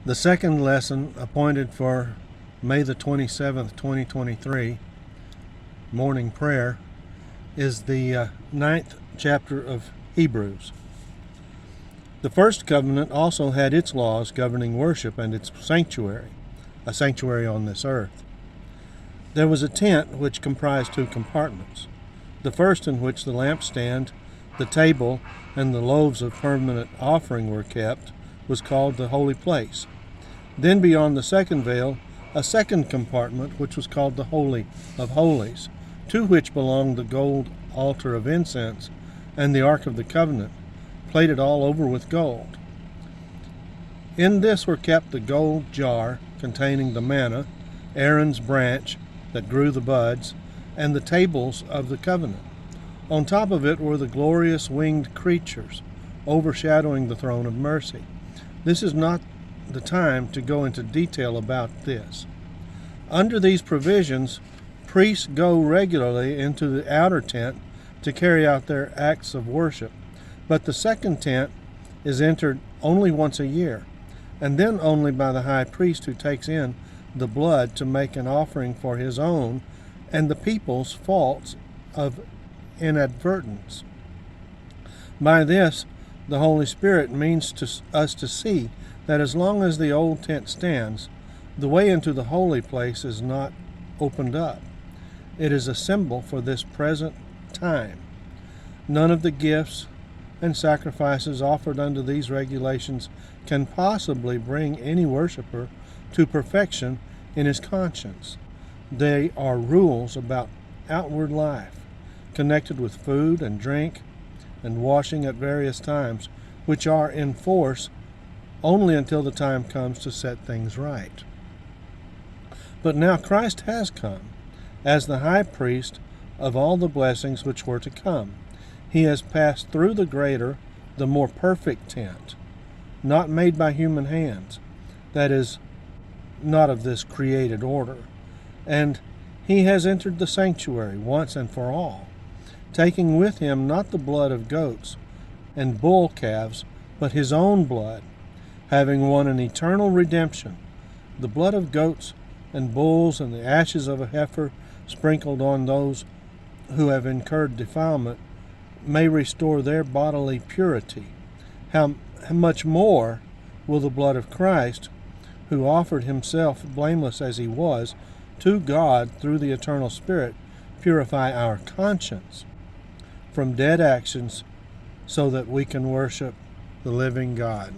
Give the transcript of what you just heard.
The second lesson, appointed for May the 27th, 2023, morning prayer, is the ninth chapter of Hebrews. The first covenant also had its laws governing worship and its sanctuary, a sanctuary on this earth. There was a tent which comprised two compartments. The first, in which the lampstand, the table, and the loaves of permanent offering were kept, was called the holy place. Then beyond the second veil, a second compartment, which was called the Holy of Holies, to which belonged the gold altar of incense and the Ark of the Covenant, plated all over with gold. In this were kept the gold jar containing the manna, Aaron's branch that grew the buds, and the tables of the covenant. On top of it were the glorious winged creatures, overshadowing the throne of mercy. This is not the time to go into detail about this. Under these provisions, priests go regularly into the outer tent to carry out their acts of worship, but the second tent is entered only once a year, and then only by the high priest, who takes in the blood to make an offering for his own and the people's faults of inadvertence. By this, the Holy Spirit means us to see that as long as the old tent stands, the way into the holy place is not opened up. It is a symbol for this present time. None of the gifts and sacrifices offered under these regulations can possibly bring any worshiper to perfection in his conscience. They are rules about outward life, connected with food and drink and washing at various times, which are in force only until the time comes to set things right. But now Christ has come as the high priest of all the blessings which were to come. He has passed through the greater, the more perfect tent, not made by human hands, that is, not of this created order. And he has entered the sanctuary once and for all, taking with him not the blood of goats and bull calves, but his own blood, having won an eternal redemption. The blood of goats and bulls and the ashes of a heifer sprinkled on those who have incurred defilement may restore their bodily purity. How much more will the blood of Christ, who offered himself blameless as he was to God through the eternal Spirit, purify our conscience from dead actions so that we can worship the living God.